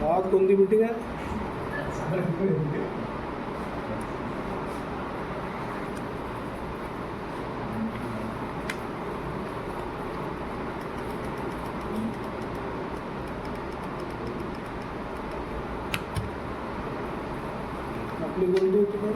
आज कोणती मीटिंग आहे? आपली कोणती होती पण?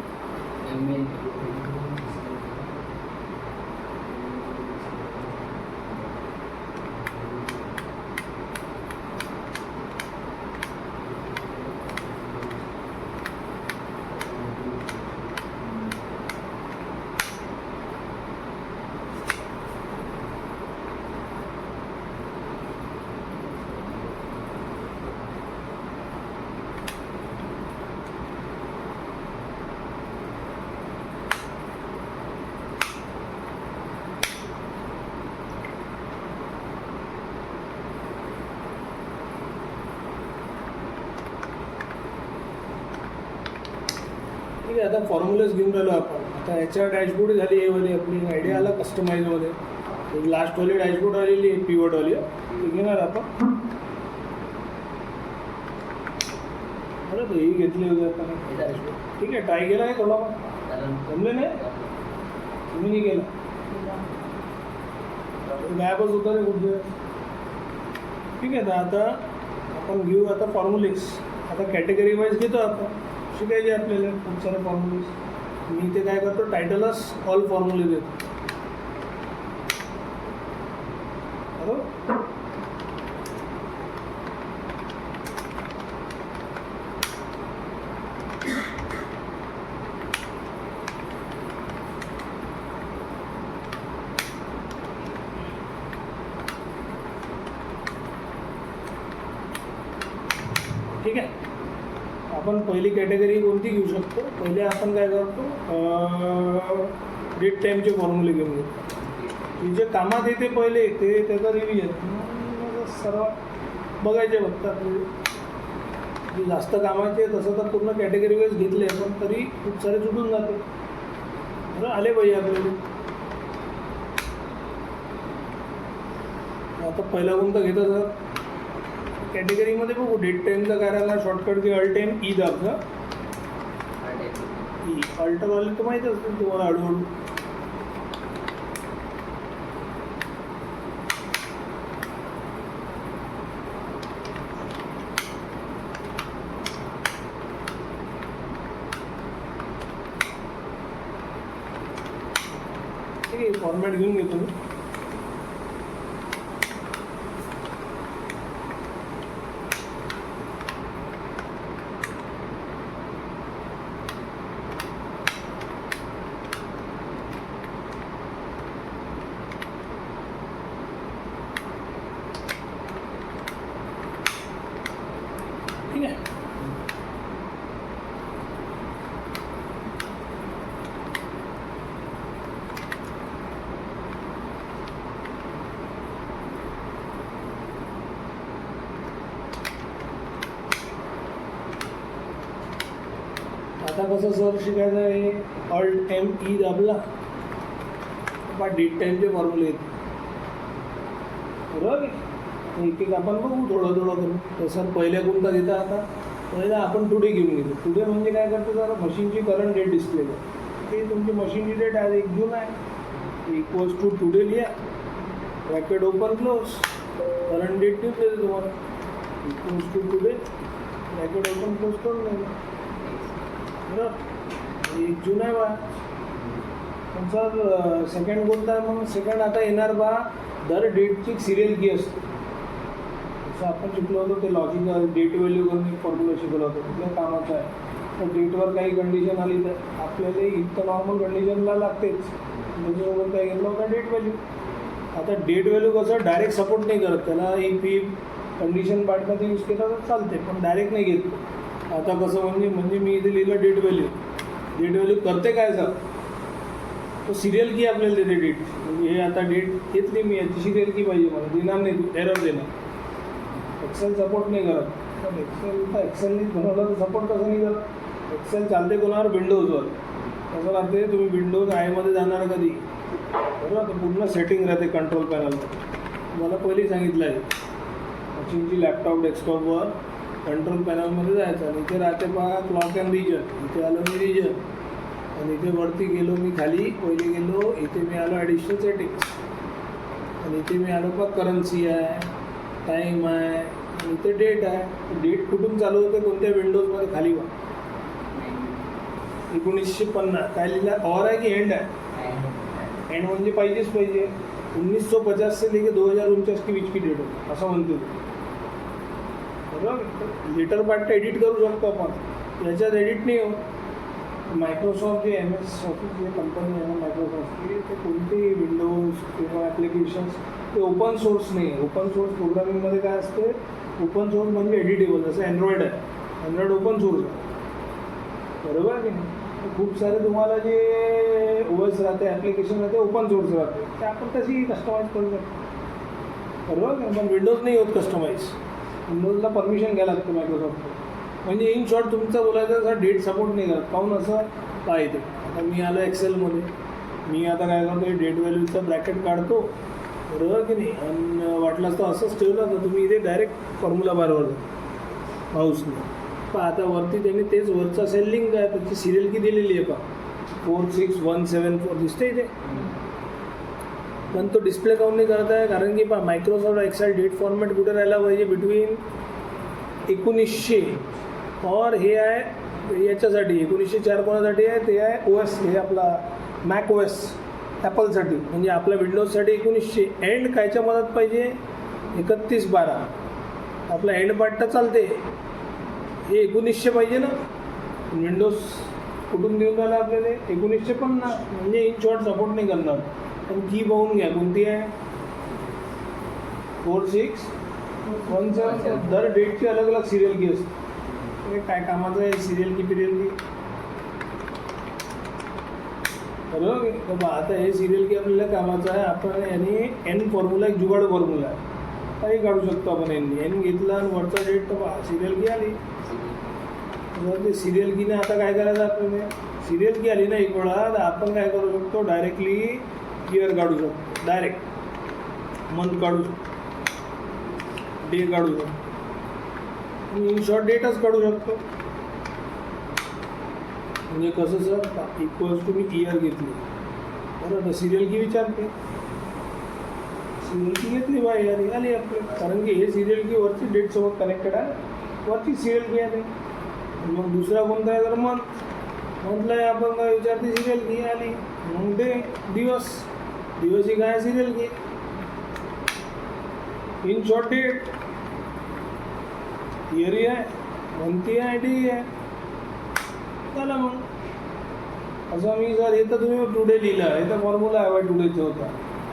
ठीक आहे, आता फॉर्म्युलाच घेऊन राहिलो आपण. आता याच्या डॅशबोर्ड झाली हे वाली आपली आयडिया आला कस्टमाइजमध्ये. एक लास्टवाली डॅशबोर्ड आलेली आहे पिवटवाली, ती घेणार आपण. बरं तर ही घेतली होती आपण डॅशबोर्ड. ठीक आहे, ट्राय केला आहे थोडा जमले नाही? तुम्ही नाही केला? गॅपच होता रे कुठे. ठीक आहे, तर आता आपण घेऊ आता फॉर्म्युलेस. आता कॅटेगरी वाईज घेतो आपण. शिकायचे आपल्याला खूप सारे फॉर्म्युलेस. मी ते काय करतो, टायटलच ऑल फॉर्म्युले देतो. बरोबर. ठीक आहे, आपण पहिली कॅटेगरी कोणती घेऊ शकतो? पहिले आपण काय करतो, डेट टाईमचे फॉर्म्युले घेऊन घेतो. जे कामात येते पहिले ते त्याचं रिव्हिजन सर्व बघायचे फक्त आपल्याला. जे जास्त कामाचे तसं तर पूर्ण कॅटेगरी वाईज घेतले पण तरी खूप सारे सुटून जाते. बरं आले पाहिजे आपल्याला. आता पहिला कोणता घेतो सर? कॅटेगरीमध्ये बघू. डेट टाईमचा करायला शॉर्टकट की ऑल टाईम ई दाबचा. ई अल्टरवाले तर माहीत असतील तुम्हाला हळूहळू. ठीक आहे, फॉर्मॅट घेऊन घेतो मी. ठीक आहे, आता कसं सर शिकायचं आहे? ऑल टाईम ई दाबला बा डेट टाईमचे फॉर्म्युले येते. बरोबर. एक एक आपण बघू थोडं थोडं करू. तर सर पहिल्या कोणता घेता? आता पहिला आपण टुडे घेऊन घेतो. टुडे म्हणजे काय करतो जरा मशीनची करंट डेट डिस्प्ले करतो. ते तुमची मशीनची डेट आज 1 जून आहे. इक्वल्स टू टुडे लिहा, bracket open close, current date दिसते तुम्हाला. Equals to today, bracket open close करून नाही. बरोबर. 1 जून आहे बा. पण सर सेकंड कोणता आहे? मग सेकंड आता येणार बा दर डेटची सिरियल की असते. जसं आपण शिकलो होतो ते लॉजिक डेट व्हॅल्यू करून एक फॉर्म्युला शिकवलं होतं. कुठल्या कामाचं आहे तर डेटवर काही कंडिशन आली तर आपल्याला इथं नॉर्मल कंडिशनला लागतेच. त्याच्यासोबत काय घेतलं होतं? Date value. आता डेट व्हॅल्यू कसं डायरेक्ट सपोर्ट नाही करत. त्याला इफ कंडिशन पार्टमध्ये यूज केला तर चालते पण डायरेक्ट नाही घेत. आता कसं म्हणजे मी इथे लिहिलं डेट व्हॅल्यू. डेट व्हॅल्यू करते काय सर? तो सिरियल की आपल्याला देते डेट. म्हणजे हे आता डेट घेतली मी, याची सिरियल की पाहिजे मला. देणार नाही तू, एरर देणार. एक्सेल सपोर्ट नाही करत. पण एक्सेलनी बनवलं तर सपोर्ट कसं नाही करत? एक्सेल चालते कोणावर? विंडोजवर. कसं राहते? तुम्ही विंडोज आयमध्ये जाणार कधी बरोबर. तर पूर्ण सेटिंग राहते कंट्रोल पॅनलमध्ये. मला पहिली सांगितलं आहे मशीनची लॅपटॉप डेस्कटॉपवर कंट्रोल पॅनलमध्ये जायचं आणि इथे राहते पहा क्लॉक अँड रिजन. इथे आलो मी रिजन आणि इथे वरती गेलो मी खाली पहिले गेलो इथे मी आलो ॲडिशनल सेटिंग्स आणि इथे मी आलो पहा करन्सी आहे, टाईम आहे आणि इथे डेट आहे. डेट कुठून चालू होते कोणत्या विंडोजमध्ये खाली वा 1950 काय लिहिलं और आहे की एंड आहे? एंड म्हणजे पाहिजेच पाहिजे. 1950 से लेके 2049 के बीच की डेट होती असं म्हणतो. बरोबर लेटर पार्ट एडिट करू शकतो आपण, याच्यात एडिट नाही होत. मायक्रोसॉफ्ट जे MS ऑफिस जे कंपनी आहे ना मायक्रोसॉफ्टची ते कोणतेही विंडोज किंवा ॲप्लिकेशन्स ते ओपन सोर्स नाही आहे. ओपन सोर्स प्रोग्रामिंगमध्ये काय असते, ओपन सोर्स म्हणजे एडिटेबल. जसं अँड्रॉइड आहे, अँड्रॉइड ओपन सोर्स आहे बरोबर की नाही. खूप सारे तुम्हाला जे OS राहते ॲप्लिकेशन राहते ओपन सोर्स राहते ते आपण तशी कस्टमाइज करू शकतो बरोबर. पण विंडोज नाही होत कस्टमाइज, विंडोजला परमिशन घ्यायला लागतं मायक्रोसॉफ्ट. म्हणजे इन शॉर्ट तुमचं बोलायचं असं डेट सपोर्ट नाही करत. काहून असं पाहिजे. आता मी आलो एक्सेलमध्ये, मी आता काय करतो डेट व्हॅल्यूचं ब्रॅकेट काढतो बरोबर की नाही. आणि वाटलं तर असंच ठेवलं तर तुम्ही इथे डायरेक्ट फॉर्म्युला बारवर माऊसने पण आता वरती त्यांनी तेच वरचा सेल लिंक आहे त्याची सिरियल की दिलेली आहे पहा 46174 दिसते इथे. पण तो डिस्प्ले काऊन नाही करत आहे, कारण की पहा मायक्रोसॉफ्ट एक्सेल डेट फॉर्मॅट कुठे राहायला पाहिजे बिटवीन 1900 और हे आहे याच्यासाठी 1904 कोणासाठी आहे ते आहे OS हे आपला मॅक OS ॲपलसाठी. म्हणजे आपल्या विंडोजसाठी 1900 एंड कायच्या मदत पाहिजे 3112 आपला एंड पार्ट तर चालते हे 1900 पाहिजे ना. विंडोज कुठून देऊन राहिला आपल्याला 1950 म्हणजे इन शॉर्ट सपोर्ट नाही करणार. पण की बघून घ्या कोणती आहे 4617. दर डेटची अलग अलग सिरियल की असते. काय कामाचं आहे सिरियल की पिरियल की बरोबर. आता हे सिरियल की आपल्याला कामाचं आहे. आपण याने एन फॉर्म्युला एक जुगाड फॉर्म्युला आहे काही काढू शकतो आपण. एन घेतला आणि वरचा डेट तर सिरियल की आली. ते सिरियल कीने आता काय करायचं आपल्याला सिरियल की आली ना एक वेळा तर आपण काय करू शकतो डायरेक्टली इयर काढू शकतो, डायरेक्ट मंथ काढू शकतो, डे काढू शकतो, इन शॉर्ट डेटच काढू शकतो. म्हणजे कसं सर इक्वल्स टू मी इयर घेतली बरं तर सिरियल की विचारते सिरियल की घेतली बा इयर आली आपल्याला. कारण की हे सिरियल की वरची डेटसोबत कनेक्टेड आहे, वरची सिरियल की आली. मग दुसरा कोणता आहे तर मंथला आहे आपण काय विचारते सिरियल की आली. मग डे दिवस ही काय सिरियल की इन शॉर्ट डेट इयरही आहे मंथही आहे डेही आहे. झालं मग असं मी जर हे तर तुम्ही टुडे लिहिलं हे तर फॉर्म्युला आहे बा टुडेचं होता.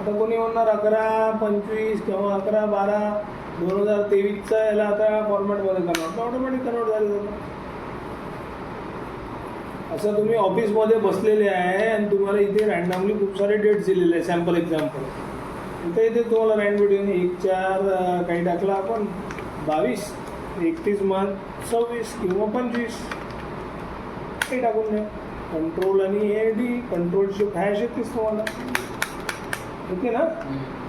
आता कोणी म्हणणार 11/25 किंवा 11/12/2023 याला आता फॉर्मॅटमध्ये कन्वर्ट ऑटोमॅटिक कन्वर्ट झाले होतं. असं तुम्ही ऑफिसमध्ये बसलेले आहे आणि तुम्हाला इथे रँडमली खूप सारे डेट्स दिलेले आहे सॅम्पल एक्झाम्पल. इथे तुम्हाला रँडम डेट 1/4 काही टाकला आपण 22 31 मार्च 26 किंवा 25 काही टाकून द्या. कंट्रोल आणि AD कंट्रोल शिफ्ट हॅश येतेच तुम्हाला ओके ना.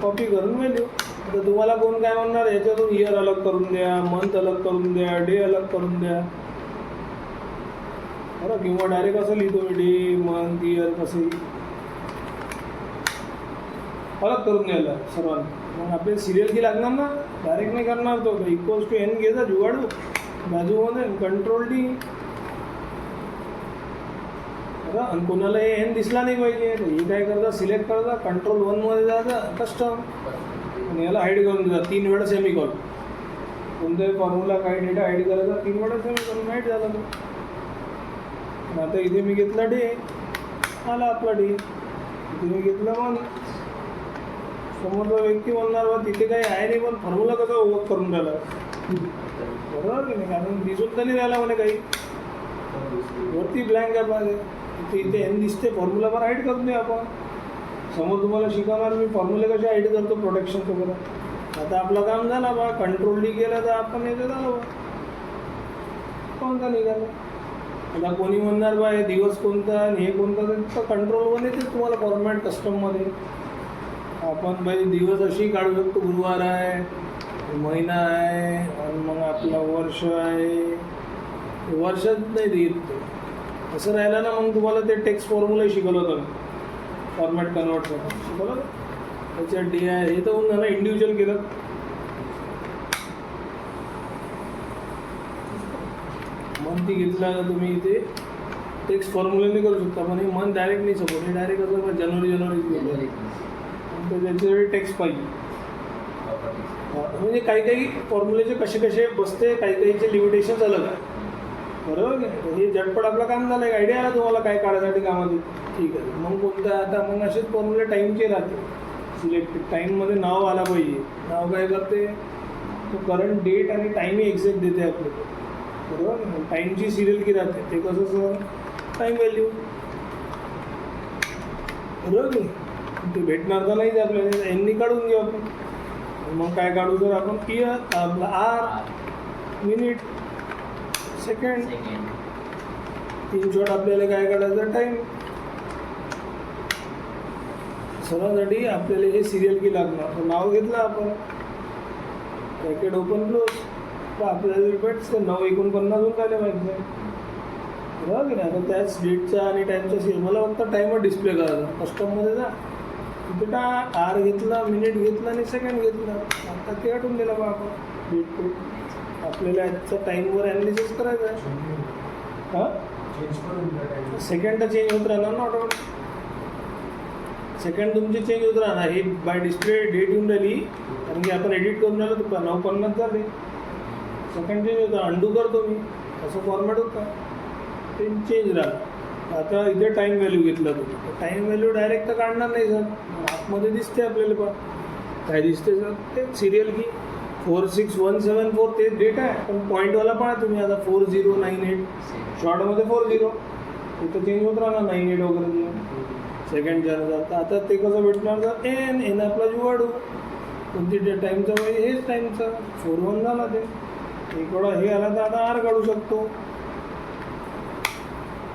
कॉपी करून व्हॅल्यू. आता तुम्हाला कोण काय म्हणणार याच्यातून इयर अलग करून द्या, मंथ अलग करून द्या, डे अलग करून द्या बरं. किंवा डायरेक्ट असं लिहितो मी डे मंथ इयर कसंही अलग करून द्यायला सर्वांना. मग आपल्याला सिरियल की लागणार ना, डायरेक्ट नाही करणार तो इक्वल्स टू एन घ्यायचा जुगाडू बाजूमध्ये कंट्रोल D बरं. आणि कोणाला हे एन दिसला नाही पाहिजे हे काय करता सिलेक्ट करता कंट्रोल 1मध्ये जायचं कस्टम आणि याला हाईड करून द्या 3 वेळा सेमिकॉल. कोणताही फॉर्म्युला काही डेटा हाईड करायचा 3 वेळा सेमिकॉल हाईड झाला तो. आता इथे मी घेतला डे आला आपला डे. इथे मी घेतलं मग समोरचा व्यक्ती म्हणणार बा तिथे काही आहे नाही पण फॉर्म्युला कसा वर्क करून राहिला बरोबर की नाही. कारण दिसून तरी राहिला म्हणे काही वरती ब्लँक आहे पाहिजे इथे एन दिसते फॉर्म्युला पण हाईड करून दे आपण. समोर तुम्हाला शिकवणार मी फॉर्म्युले कसे हाईड करतो प्रोटेक्शन वगैरे. आता आपलं काम झालं बा कंट्रोल D केलं तर आपण याचं झालं बा कोणता निघालं. आता कोणी म्हणणार बा हे दिवस कोणता आणि हे कोणता तर कंट्रोल 1 येते तुम्हाला फॉर्मॅट कस्टममध्ये. आपण बाई दिवस अशी काढू शकतो गुरुवार आहे महिना आहे आणि मग आपला वर्ष आहे. वर्षात नाही देत ते. असं राहिलं ना मग तुम्हाला ते टेक्स्ट फॉर्म्युला शिकवलं होतं, फॉर्मॅट कन्वर्ट शिकवलं त्याच्यात डी आहे. हे तर होऊन झालं इंडिव्हिज्युअल केलं. मंथली घेतला तर तुम्ही इथे टेक्स्ट फॉर्म्युला नाही करू शकता, पण हे मंथ डायरेक्ट नाही सपोर्ट. हे डायरेक्ट असं जानेवारी त्याच्यासाठी टेक्स्ट पाहिजे. म्हणजे काही काही फॉर्म्युलेचे कसे कसे बसते, काही काहीचे लिमिटेशन्स अलग आहे. बरोबर की हे झटपट आपलं काम झालं. एक आयडिया आला तुम्हाला काय काढायसाठी कामात. ठीक आहे, मग कोणतं आता मग असेच फॉर्म्युले टाईमचे राहते. सिलेक्टेड टाईममध्ये नाव आला पाहिजे. नाव काय करते, तो करंट डेट आणि टाईमही एक्झॅक्ट देते आपल्याला. बरोबर, टाईमची सिरियल की राहते ते कसं टाईम व्हॅल्यू. बरोबर की ते भेटणार तर नाहीच आपल्याला, यांनी काढून घेऊ आपण. मग काय काढू तर आपण इयर, आपला hour, minute, second. In short आपल्याला काय काढायचं टाईम. सर्वांसाठी आपल्याला हे सिरियल की लागणार. तर नाव घेतलं आपण, ब्रॅकेट ओपन क्लोज, तर आपल्याला भेटतं 9:49 होऊन राहिले पाहिजे. बरोबर की नाही. आता त्याच डेटचा आणि टाईमचा सिरियल मला फक्त टाईमवर डिस्प्ले करायचा. कस्टममध्ये जा तिथे आर घेतला, मिनिट घेतला आणि सेकंड घेतला. आता ते आठवून दिला बा आपण डेट टू. आपल्याला याचा टाईमवर ॲनालिसिस करायचं आहे. हां, सेकंड तर चेंज होत राहणार ना ऑटोमॅटिक. सेकंड तुमचे चेंज होत राहणार. ही बाय डिस्प्ले डेट येऊन राहिली कारण की आपण एडिट करून राहिलो तर 9:50 झाले. सेकंड चेंज होतं, अंडू करतो मी, असं फॉर्मॅट होता ते चेंज राहतं. आता इथे टाईम व्हॅल्यू घेतला तुम्ही, टाईम व्हॅल्यू डायरेक्ट तर काढणार नाही सर. आतमध्ये दिसते आपल्याला पहा काय दिसते सर, ते सिरियल की 46174 ते डेट आहे. पण पॉईंटवाला पहा तुम्ही आता 4098 शॉर्टमध्ये 40 इथं चेंज होत राहणार 98 वगैरे सेकंड जाणार. तर आता ते कसं भेटणार तर एन आपला वाढू कोणती टाईमचा पाहिजे हेच टाईमचा 41 झाला. ते एक वेळा हे आला तर आता आर काढू शकतो.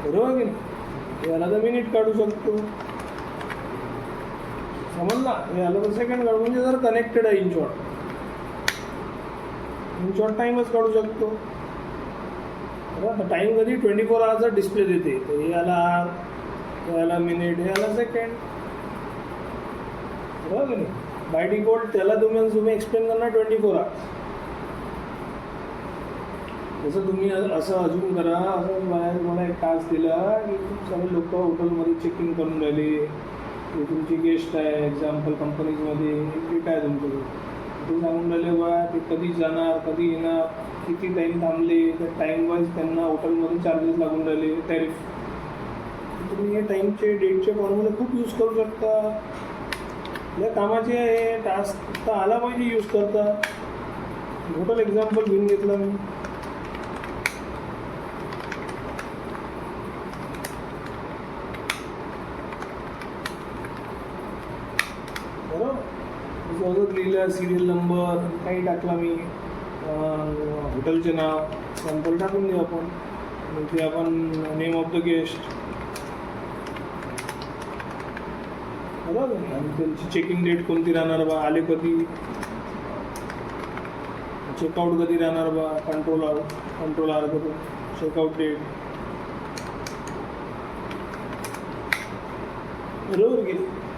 बरोबर की नाही. हे आला तर मिनिट काढू शकतो. समजला. हे आलं तर सेकंड काढू. म्हणजे जर कनेक्टेड आहे इन शॉर्ट टाईमच काढू शकतो. बरं, टाईम कधी 24 आवरचा डिस्प्ले देते. तर हे आला आर, हे आला मिनिट, हे आला सेकंड. बरोबर की नाही. बाय डिफॉल्ट त्याला तुम्ही एक्सप्लेन करणार 24 आवर्स. जसं तुम्ही असं अजून करा, असं बाहेर मला एक टास्क दिला की खूप सारे लोक हॉटेलमध्ये चेकिंग करून राहिले. ते तुमची गेस्ट आहे, एक्झाम्पल कंपनीजमध्ये डेटा आहे तुमच्याकडे, ते सांगून राहिले बा ते कधी जाणार, कधी येणार, किती टाईम थांबले, त्या टाईम वाईज त्यांना हॉटेलमध्ये चार्जेस लागून राहिले, टॅरिफ. तुम्ही हे टाईमचे डेटचे फॉर्म्युले खूप यूज करू शकता. या कामाचे हे टास्क तर आला पाहिजे यूज करता. हॉटेल एक्झाम्पल घेऊन घेतलं मी. बरोबर लिहिलं, सिरियल नंबर काही टाकला मी, हॉटेलचे नाव सॅम्पल टाकून देऊ आपण. म्हणजे आपण नेम ऑफ द गेस्ट. बरोबर. आणि त्यांची चेकिंग डेट कोणती राहणार बा, आले कधी, चेकआउट कधी राहणार बा, कंट्रोल आर कधी, चेकआउट डेट. बरोबर की.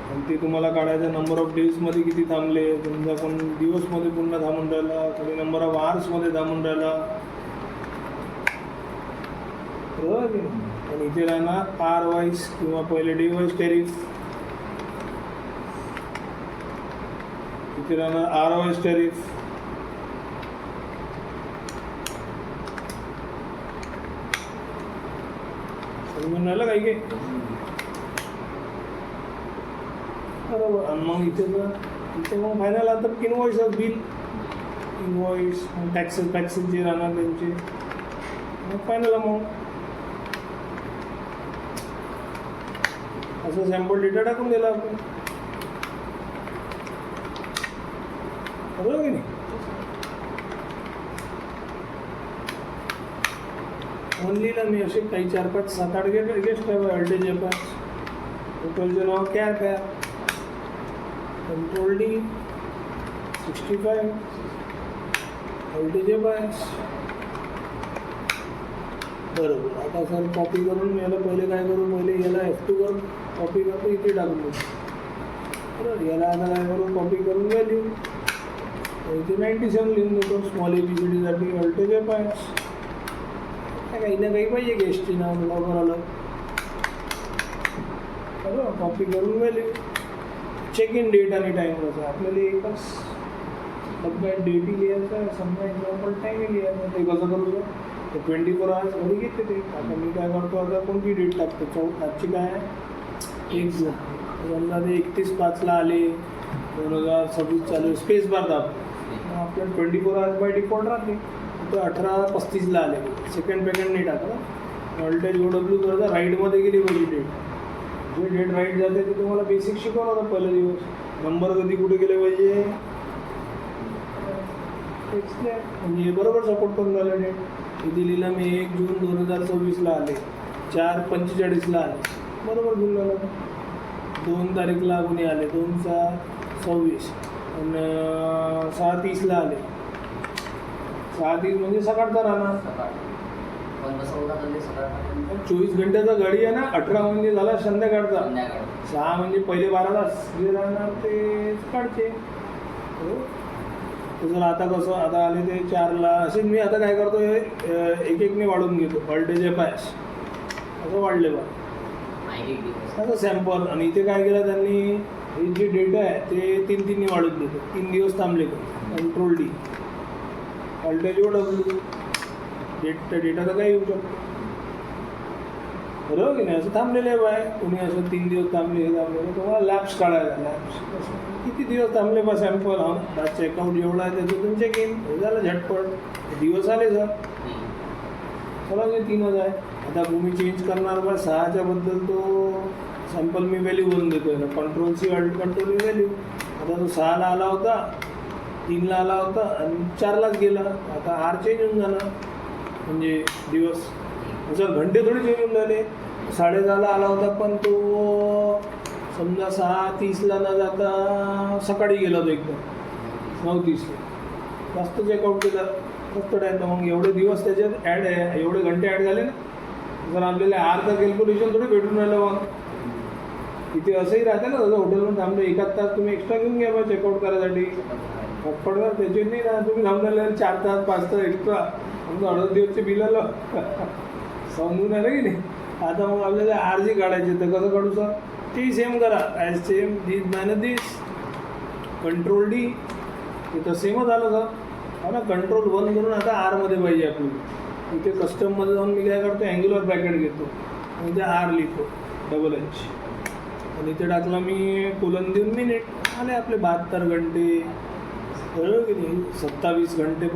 आणि ते तुम्हाला काढायचं नंबर ऑफ डेजमध्ये किती थांबले. समजा कोण दिवसमध्ये पुन्हा थांबून राहिला, कधी नंबर ऑफ आवर्समध्ये थांबून राहिला. बरोबर की. आणि इथे राहणार आर वाईज किंवा पहिले डे वाईज टॅरिफ. इथे राहणार आर वाईज टॅरिफ. समजून राहिलं काही काही. बरोबर. आणि मग इथे मग फायनल आता इनवॉइस बिल, इनवॉइस टॅक्सेस जे राहणार त्यांचे, मग फायनल अमाऊंट. असं सॅम्पल डेटा टाकून दिला आपण. बरोबर की नाही. लिहिलं मी असे काही 4, 5, 7, 8 गेस्ट आहे. अल्टेज 5, हॉटेलचं नाव कॅप आहे, कंट्रोल डी 65, व्होल्टेज बायस. बरोबर. आता सर कॉपी करून याला पहिले काय करू, पहिले याला F2 करून कॉपी करतो, इथे टाकून देतो. बरोबर. याला आता काय करू, कॉपी करून व्हॅल्यू इथे 97 लिहून देतो. स्मॉल ABCDसाठी व्होल्टेज बायस. काही ना काही पाहिजे की एस टी नाव लॉगर आलं. बरोबर. कॉपी करून व्हॅल्यू चेक इन डेट आणि टाईम कसं आपल्याला एकच समजा डेटही लिहायचं आहे, समजा एक्झाम्पल टाईमही लिहायचं. ते कसं करू सर, ते 24 आवर्स घरी घेते ते. आता मी काय करतो, आता कोणती डेट टाकतो, आजची काय आहे 1 जून. समजा ते 31/5 आले, 2026 चालू स्पेस बार दाबतो, आपल्याला 24 आवर्स बाय डिफॉल्ट राहते. तर 18:35 आले, सेकंड नाही टाकलं. व्होल्टेज OW करता राईटमध्ये गेली पाहिजे डेट. जे डेट राईट जाते ते तुम्हाला बेसिक शिकवलं होतं पहिला दिवस. नंबर कधी कुठे गेले पाहिजे म्हणजे बरोबर सपोर्ट करून झालं डेट. किती लिहिलं मी, 1 जून 2026 आले, 4:45 आले, बरोबर घेऊन झालं. 2 तारीखला कोणी आले, 2/6/26 आणि 6:30 आले. 6:30 म्हणजे सकाळचा राहणार. 24 घंट्याचा घडी आहे ना. 18 म्हणजे झाला संध्याकाळचा. 6 म्हणजे पहिले 12 तास जे राहणार ते सकाळचे. जर आता कसं आता आले ते 4ला, असे मी आता काय करतो, एक वाढून घेतो. व्होल्टेज बायस असं वाढले बा असं सॅम्पल. आणि इथे काय केलं त्यांनी, हे जे डेटा आहे ते 3 वाढून देतो. 3 दिवस थांबले control D. Voltage OW data तर काही येऊ शकतो. बरोबर की नाही. असं थांबलेलं आहे बाय. कोणी असं 3 दिवस थांबले, हे थांबले, तुम्हाला लॅब्स काढायला. लॅब्स किती दिवस थांबले बा सॅम्पल. हा चेकआउट जेवढा आहे त्याचं तुम्ही चेक इन झालं झटपट. दिवस आले सर. चला जे 3च आहे. आता तुम्ही चेंज करणार बा 6च्या बद्दल तो सॅम्पल मी व्हॅल्यू बनवून देतो आहे ना. Control C control value. आता तो 6ला आला होता, 3ला आला होता आणि 4लाच गेला. आता R चेंज होऊन जाणार म्हणजे दिवस. जर घंटे थोडी चेंज होऊन झाले. 6:30ला आला होता पण तो समजा 6:30ला न जाता सकाळी गेला तो एकदम 9:30ला. जास्त चेकआउट केला, जास्त टाईम. मग एवढे दिवस त्याच्यात ॲड आहे, एवढे घंटे ॲड झाले ना. जर आपल्याला आरचं कॅल्क्युलेशन थोडी भेटून राहिलं मग. इथे असंही राहते ना, जसं हॉटेलमध्ये थांबलं 1 तास तुम्ही एक्स्ट्रा घेऊन घ्या बा चेकआउट करायसाठी. फटफटवर त्याचे नाही ना, तुम्ही थांबलेलं 4 तास 5 तास एक्स्ट्रा. आमचं अर्धा दिवसचे बिल आलं समजून आलं की नाही. आता मग आपल्याला RG काढायचे, तर कसं काढू सर, ते सेम करा. ॲज सेम दिस मायनस दिस कंट्रोल D. ते तर सेमच आलं सर. हा ना. कंट्रोल 1 करून आता आरमध्ये पाहिजे आपली. इथे कस्टममध्ये जाऊन मी काय करतो, अँग्युलर ब्रॅकेट घेतो आणि ते R लिहितो H. आणि इथे टाकला मी कोलन देऊन मिनिट. आले आपले 72 घंटे. बरोबर की नाही. 27 घंटे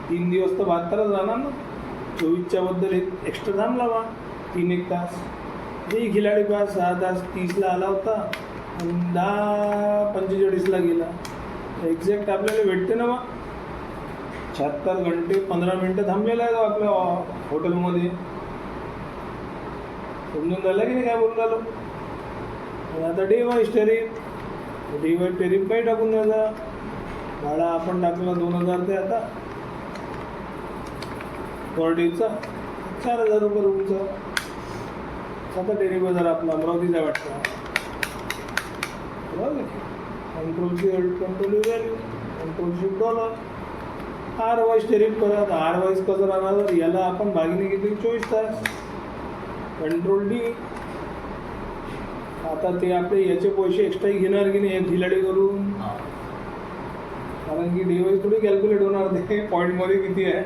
3 दिवस तर 72च राहणार ना. 24च्या बद्दल एक एक्स्ट्रा थांबला बा 3-1 तास. हे खिलाडी 6 तास 30ला आला होता आणि 10:45ला गेला. एक्झॅक्ट आपल्याला भेटते ना बा. 76 घंटे 15 मिनटं थांबलेला आहे आपल्या हॉटेलमध्ये. समजून झालं की नाही काय बोलून राहिलो. आता day wise tariff. Day wise tariff काही टाकून द्यायचा. भाडा आपण टाकला 2000 ते आता पर डेचा 4000 रुपये रूमचा. आता टेरिफ जर आपला अमरावतीचा वाटतं. बरोबर. Control value, control shift $. R wise tariff करा. R वाईज कसं राहणार, तर याला आपण भागिने किती 24 तास. Control D. आता ते आपले याचे पैसे एक्स्ट्रा घेणार की नाही एक खिलाडी करून, कारण की डी वाईज थोडी कॅल्क्युलेट होणार ते पॉईंटमध्ये किती आहे.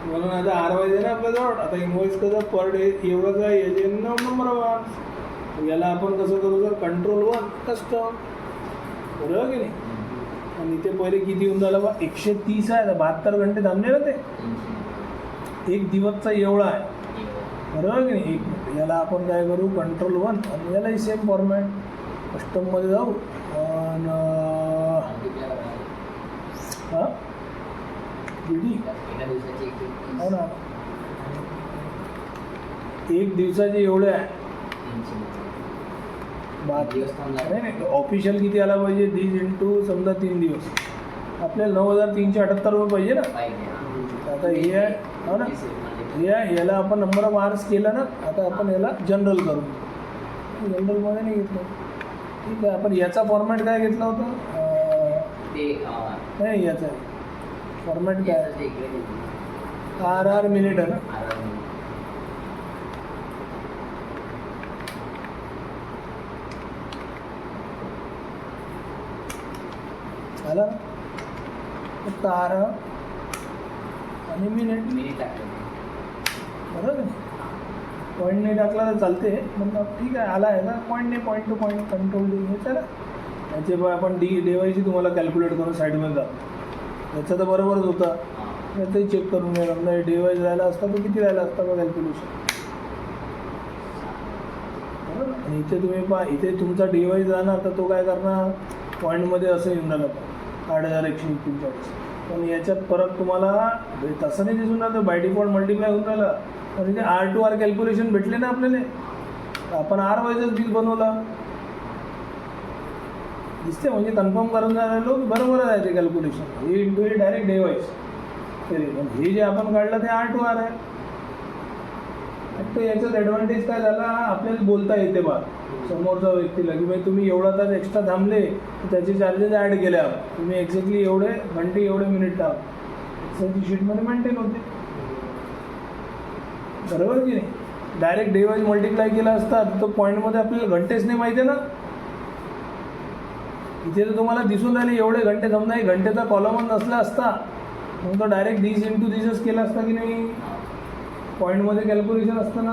म्हणून आता R वाईज आहे ना आपल्याजवळ. आता इनवॉइस कसं पर डे एवढंच आहे, याचे नंबर 1. याला आपण कसं करू सर, कंट्रोल 1 कस्टम. बरोबर की नाही. आणि इथे पहिले किती होऊन झालं बा 130 आहे. 72 घंटे थांबले ना ते. एक दिवसचा एवढा आहे. बरोबर की नाही. याला आपण काय करू, कंट्रोल 1 आणि यालाही सेम फॉर्मॅट. कस्टममध्ये जाऊ आणि हां DD हो ना. 1 दिवसाचे एवढे आहे. नाही ऑफिशियल किती आला पाहिजे 30 इंटू समजा 3 दिवस. आपल्याला 9,378 रुपये पाहिजे ना. आता हे आहे हो ना, हे आहे, याला आपण नंबर ऑफ आवर्स केला ना. आता आपण याला जनरल करू. जनरलमध्ये नाही घेतलं. ठीक आहे, आपण याचा फॉर्मॅट काय घेतला होता? नाही, याचा फॉर्मॅट काय? RR मिनिट आहे ना. झाला फक्त RR आणि मिनिट. बरोबर आहे. पॉईंट नाही टाकला तर चालते, मग ठीक आहे. आला आहे ना पॉईंट, नाही point two point control D हे चला. याचे पण आपण DYची तुम्हाला कॅल्क्युलेट करून साईडमध्ये जातो. याचं तर बरोबरच होता, याचंही चेक करून घ्या. समजा DY राहिला असता तर किती राहिला असता बघा कॅल्क्युलेशन. बरोबर. आणि इथे तुम्ही पहा, इथे तुमचा DY जाणार तर तो काय करणार, पॉईंटमध्ये असं येऊन राहिलं 8,149. पण याच्यात परत तुम्हाला तसं नाही दिसून राहिलं, बाय डिफॉल्ट मल्टिप्लाय होऊन राहिलं. पण इथे R to R कॅल्क्युलेशन भेटले ना आपल्याला. आपण R वाईजच बिल बनवलं दिसते, म्हणजे कन्फर्म करून राहिलो की बरोबरच आहे ते कॅल्क्युलेशन. हे इंटू हे डायरेक्ट DY. तरी पण हे जे आपण काढलं ते R to R आहे. फक्त याच्यात ॲडव्हान्टेज काय झाला, आपल्याला बोलता येते बा समोरच्या व्यक्तीला की भाई तुम्ही एवढा तास एक्स्ट्रा थांबले तर त्याचे चार्जेस ॲड केले. तुम्ही एक्झॅक्टली एवढे घंटे एवढे मिनिट टाक, एक्सेलची शीटमध्ये मेंटेन होते. बरोबर की नाही. डायरेक्ट DY मल्टिप्लाय केला असता तो पॉईंटमध्ये आपल्याला घंटेच नाही माहिती आहे ना. इथे तर तुम्हाला दिसून राहिले एवढे घंटे. समजा एक घंटेचा कॉलमच नसला असता मग तो डायरेक्ट दिस इंटू दिसच केला असता की नाही. पॉईंटमध्ये कॅल्क्युलेशन असताना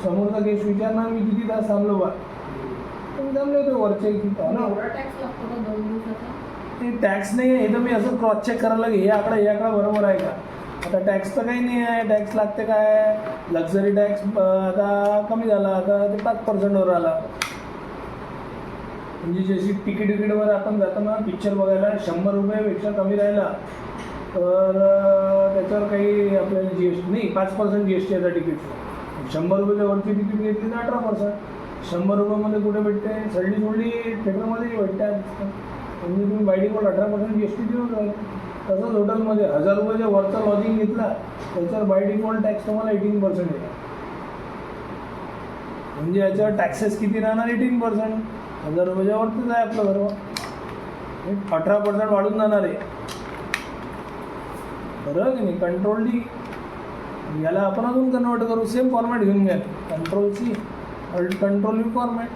समोरचा केस विचारणार मी किती तास थांबलो बा, तुम्ही थांबले होते वरचे ते टॅक्स नाही आहे. हे तर मी असं क्रॉस चेक करायला हे आकडा बरोबर आहे का. आता टॅक्स तर काही नाही आहे. टॅक्स लागते काय, लक्झरी टॅक्स आता कमी झाला, आता ते 5%वर आला. म्हणजे जशी तिकीटवर आपण जातो ना पिक्चर बघायला, 100 रुपयापेक्षा कमी राहिला तर त्याच्यावर काही आपल्याला GST नाही, 5% GST याचा तिकीट. 100 रुपयाच्या वरची तिकीट घेतली तर 18%. 100 रुपयामध्ये कुठे भेटते, सोडली थिएटरमध्येही भेटते. म्हणजे तुम्ही बाय डिफॉल्ट 18% GST देऊन जाईल. तसंच हॉटेलमध्ये 1000 रुपयाच्या वरचा लॉजिंग घेतला त्याच्यावर बाय डिफॉल्ट टॅक्स तुम्हाला 18% येईल. म्हणजे याच्यावर टॅक्सेस किती राहणार, 18%. 1000 रुपयाच्या वरतीच आहे आपलं बरोबर. 18% वाढून जाणार आहे. बरोबर की नाही. कंट्रोल डी याला आपण अजून कन्वर्ट करू. सेम फॉर्मॅट घेऊन घ्या. Control C control V format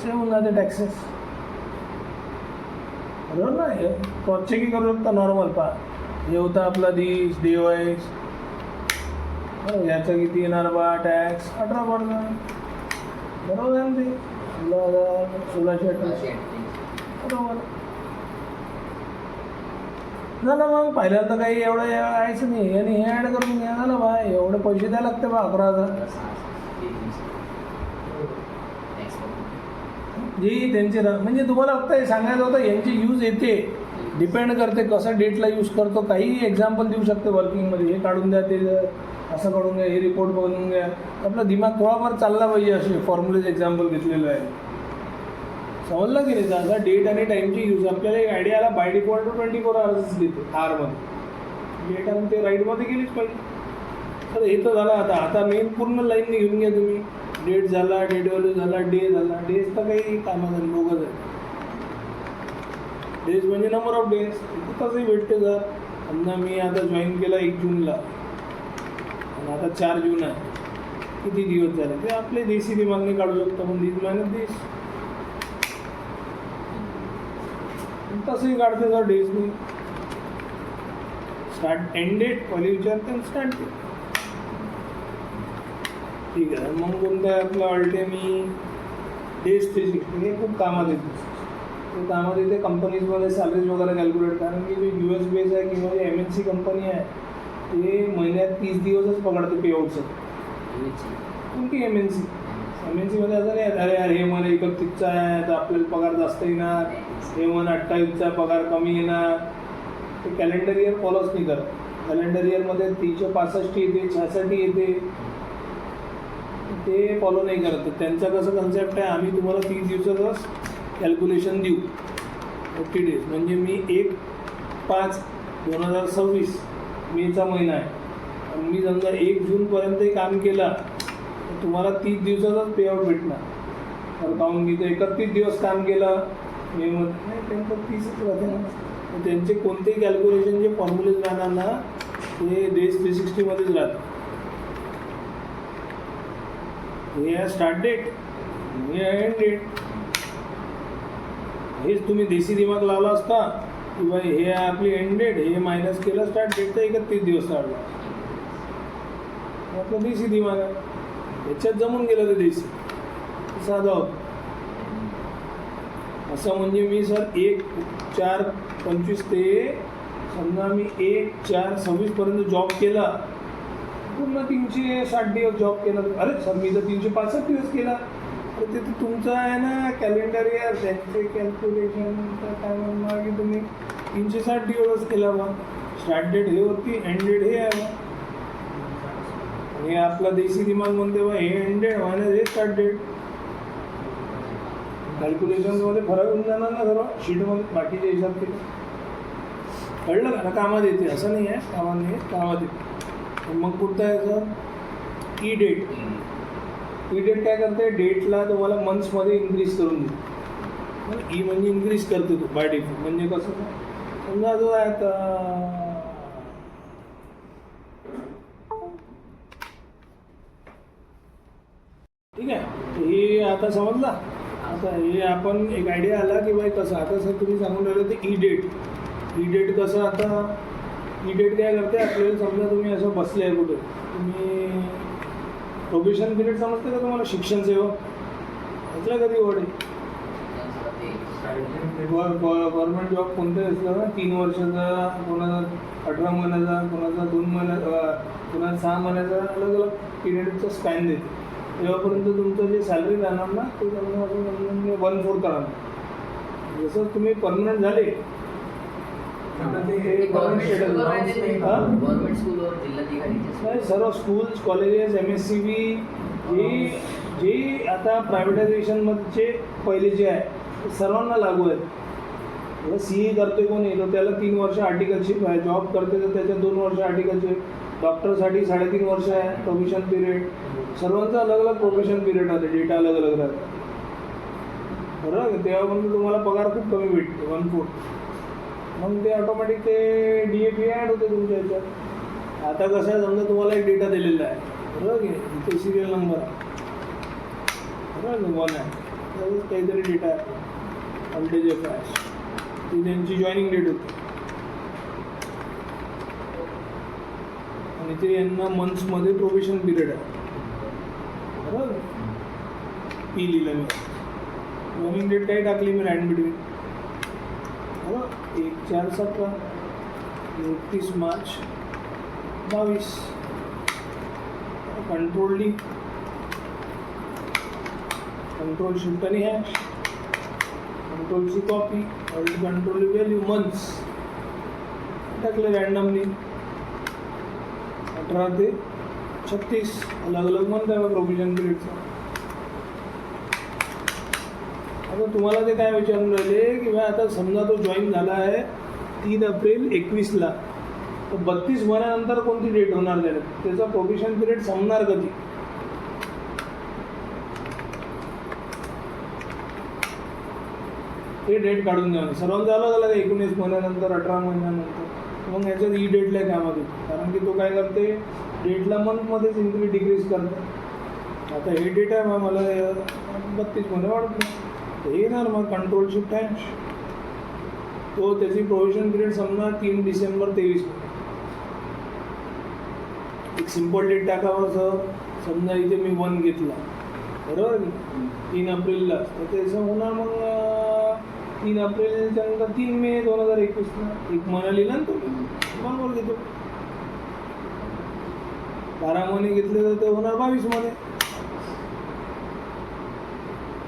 same होऊन जाते टॅक्सेस. बरोबर ना. हे क्रॉस चेकही करू शकता नॉर्मल. पहा हे होता आपला दिस DY. याचं किती येणार बा टॅक्स, 18%. बरोबर आहे ना ते 16,1688. बरोबर झालं. मग पहिल्यांदा काही एवढं यायचं नाही आणि हे ॲड करून घ्या झालं बा. एवढे पैसे द्यायला लागते बा 11,000. जी त्यांचे म्हणजे तुम्हाला फक्त हे सांगायचं होतं यांची यूज येते, डिपेंड करते कसं डेटला यूज करतो. काही एक्झाम्पल देऊ शकते वर्किंगमध्ये. हे काढून द्या, ते असं काढून घ्या, हे रिपोर्ट बनवून घ्या. आपला दिमाग थोडाफार चालला पाहिजे. असे फॉर्म्युलेज एक्झाम्पल घेतलेलं आहे. समजलं की नाही. जसा डेट आणि टाईमची यूज आपल्याला एक आयडिया आला. बाय डिफॉल्ट 24 आवर्सच देते आरमध्ये. डेट आणि ते राईटमध्ये गेलीच पाहिजे. तर हे तर झालं. आता मेन पूर्ण लाईनने घेऊन घ्या तुम्ही. डेट झाला, डेट व्हॅल्यू झाला, डे झाला. डेज तर काही कामाचं नाही, लोकच आहे. डेज म्हणजे नंबर ऑफ डेज. तसंही भेटते. जर समजा मी आता जॉईन केला 1 जूनला आणि आता 4 जून आहे, किती दिवस झाले ते आपले देशी दिमागने काढू शकतो. पण दिस महिन्यात दिस तसंही काढते सर डेजनी. स्टार्ट एंड डेट पहिले विचारते आणि स्टार्ट डेट. ठीक आहे. मग कोणतं आहे आपलं अल्टेमी डेज 360. हे खूप कामात येते. ते कामात येते कंपनीजमध्ये सॅलरीज वगैरे कॅल्क्युलेट. कारण की जे US बेस आहे किंवा जे MNC कंपनी आहे ते महिन्यात 30 दिवसच पकडते पेआउटचं. कोणती MNCमध्ये असं नाही अरे यार हे महिना 31चा आहे तर आपल्याला पगार जास्त येणार, हे महिना 28चा पगार कमी येणार. ते कॅलेंडर इयर फॉलोच नाही करत. कॅलेंडर इयरमध्ये 365 येते, 66 येते, ते फॉलो नाही करत. त्यांचं कसं कन्सेप्ट आहे, आम्ही तुम्हाला 30 दिवसाचंच कॅल्क्युलेशन देऊ. 30 डेज म्हणजे मी 1/5/2026 मेचा महिना आहे आणि मी समजा 1 जूनपर्यंत काम केला तर तुम्हाला 30 दिवसाचाच पेआउट भेटणार. तर काहून मी तर 31 दिवस काम केलं मेमध्ये नाही त्यांचं 30च राहते ना. तर त्यांचे कोणतेही कॅल्क्युलेशन जे फॉर्म्युलेज राहणार ना ते डेज 360मध्येच राहतात. हे आहे स्टार्ट डेट, हे आहे एंड डेट. हेच तुम्ही देशी दिमाग लावला असता की बाई हे आहे आपली एंड डेट, हे मायनस केलं स्टार्ट डेट तर 31 दिवस काढला. आपलं देशी दिमाग आहे, याच्यात जमून गेलं ते देशी साधा होतं. असं म्हणजे मी सर 1/4/25 ते समजा मी 1/4/26 जॉब केला, पूर्ण 360 दिवस जॉब केला. अरे सर मी तर 365 दिवस केला. तर ते तर तुमचं आहे ना कॅलेंडर इयर, त्यांचे कॅल्क्युलेशन काय म्हणणार की तुम्ही 360 दिवस केला बा. स्टार्ट डेट हे होती, एंड डेट हे आहे बा. हे आपला देशी दिमाग म्हणते बा हे एंड डेट मायनस हे स्टार्ट डेट. कॅल्क्युलेशनमध्ये फरक होऊन जाणार ना सर्व शीटमध्ये बाकीचे हिसाब केले. कळलं का? कामात येते असं नाही आहे, कामात नाही आहे, कामात येते. मग कुठं आहे sir E date. E date काय करते, डेटला तुम्हाला मंथ्समध्ये इन्क्रीज करून देते. ई म्हणजे इन्क्रीज करते तो बाय डिफॉल्ट. म्हणजे कसं समजा जो आहे आता ठीक आहे, हे आता समजला. आता हे आपण एक आयडिया आला की बाई कसं आता सर तुम्ही सांगून राहिले ते ई डेट. ई डेट कसं आता ई डेट काय करते आपल्याला समजा तुम्ही असं बसले आहे कुठे, तुम्ही प्रोबेशन पिरियड समजते का तुम्हाला, शिक्षण सेवा ऐकलं कधी वडे गव्हर्नमेंट जॉब कोणते असलं ना 3 वर्षाचा, कोणाचा 18 महिन्याचा, कोणाचा 2 महिन्याचा, कोणाचा 6 महिन्याचा, अलग अलग पिरियडचा स्पॅन देते. तेव्हापर्यंत तुमचं जे सॅलरी राहणार ना ते समजा असं 1/4 राहणार. जसं तुम्ही परमनंट झाले नाही सर्व स्कूल्स कॉलेजेस MSCB जे आता प्रायव्हेटायझेशनमध्ये पहिले जे आहे ते सर्वांना लागू आहेत. CA करते कोणी तर त्याला 3 वर्ष आर्टिकलशिप आहे, जॉब करते तर त्याच्यात 2 वर्ष आर्टिकलशिप, डॉक्टरसाठी 3.5 वर्ष आहे प्रोबेशन पिरियड. सर्वांचा अलग अलग प्रोबेशन पिरियड राहते, डेटा अलग अलग राहते बरोबर. तेव्हापर्यंत तुम्हाला पगार खूप कमी भेटते 1/4. मग ते ऑटोमॅटिक ते DAP ॲड होते तुमच्या ह्याच्यात. आता कसं आहे समजा तुम्हाला एक डेटा दिलेला आहे बरोबर की इथे सिरियल नंबर आहे बरोबर 1 आहे, काहीतरी डेटा आहे व्होल्टेज ऑफ फॅश, ती त्यांची जॉईनिंग डेट होती आणि ते यांना मंथ्समध्ये प्रोबेशन पिरियड आहे बरोबर. पी लिहिलं मी, जॉईनिंग डेट काही टाकली मी रँड बिटवीन बरोबर 1/4/17, 31 March 22. Control D, control shift आणि hash, control C copy, control value months टाकले रँडमली 18 ते 36 अलग अलग मंथ आहे प्रोव्हिजन पिरियडचा. आता तुम्हाला ते काय विचारून राहिले की बा आता समजा तो जॉईन झाला आहे 3 एप्रिल 21ला, तर 32 महिन्यानंतर कोणती डेट होणार त्याचा प्रोबेशन पिरियड संपणार कधी. ते डेट काढून द्या सर्वांचं अलग अलग 19 महिन्यानंतर 18 महिन्यानंतर. मग याच्यात ई डेटला कामात येतो कारण की तो काय करते डेटला मंथमध्येच इन्क्रीज डिक्रीज करते. आता हे डेट आहे मग मला 32 महिने वाढत नाही हे येणार मग कंट्रोल शिफ्ट हॅश, तो त्याची प्रोव्हिजन पिरियड समजा 3 डिसेंबर 23. एक सिम्पल डेट टाकावं सर, समजा इथे मी 1 घेतला बरोबर 3 एप्रिलला, तर त्याचं होणार मग 3 एप्रिलच्या नंतर 3 मे 2021ला. एक महिना लिहिला ना तुम्ही बरोबर घेतो. 12 महिने घेतले तर ते होणार 22 मध्ये.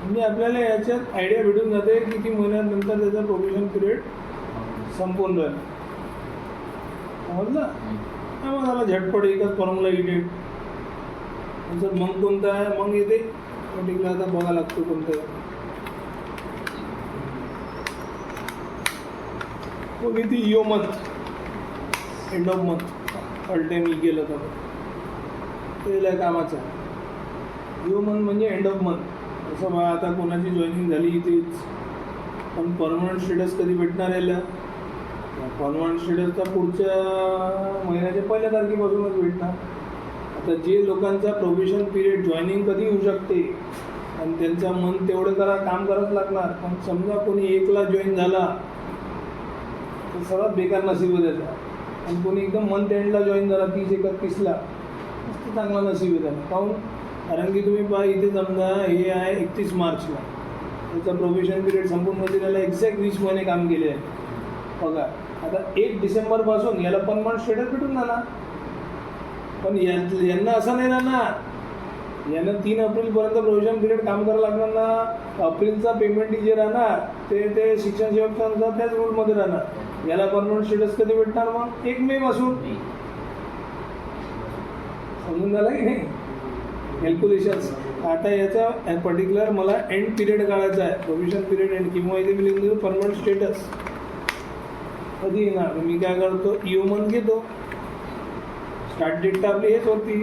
म्हणजे आपल्याला याच्यात आयडिया भेटून जाते किती महिन्यानंतर त्याचा प्रोबेशन पिरियड संपून जाईल. समजलं हा मग मला झटपट एकच फॉर्म्युला ई डेट. नंतर मग कोणता आहे मग येते पर्टिक्युलर आता बघा लागतो कोणतं आहे. तो किती इओ month end of month all time केलं तर ते लय कामाचं आहे. इओ मंथ म्हणजे एंड ऑफ मंथ. असं बघा आता कोणाची जॉईनिंग झाली इथेच, पण परमनंट स्टेटस कधी भेटणार याला? परमनंट स्टेटसचा पुढच्या महिन्याच्या 1 तारखेपासूनच भेटणार. आता जे लोकांचा प्रोबेशन पिरियड जॉईनिंग कधी होऊ शकते आणि त्यांचा मन तेवढं काम करत लागणार. पण समजा कोणी 1ला जॉईन झाला तर सर्वात बेकार नसीब आहे त्याचा, आणि कोणी एकदम मंथ एंडला जॉईन झाला 30-31ला मस्त चांगला नसीब आहे त्याला. काहून? कारण की तुम्ही पहा इथे समजा हे आहे 31 मार्चला, त्याचा प्रोबेशन पिरियड संपून म्हणजे त्याला एक्झॅक्ट 20 महिने काम केले आहे बघा. आता 1 डिसेंबरपासून याला परमनंट स्टेटस भेटून जाणार. पण यांना असं नाही राहणार, यांना 3 एप्रिलपर्यंत प्रोव्हिजन पिरियड काम करावं लागणार ना. एप्रिलचा पेमेंट जे राहणार ते शिक्षण सेवकांचा त्याच रूलमध्ये राहणार. याला परमनंट स्टेटस कधी भेटणार? मग 1 मे पासून. समजून झालं की नाही कॅल्क्युलेशन्स? आता याचा पर्टिक्युलर मला एंड पिरियड काढायचा आहे, प्रोव्हिजन पिरियड एंड, किंवा इथे मी लिहून देतो परमनंट स्टेटस कधी येणार. मी काय करतो, इओ मंथ घेतो, स्टार्ट डेट तर आपली हेच होती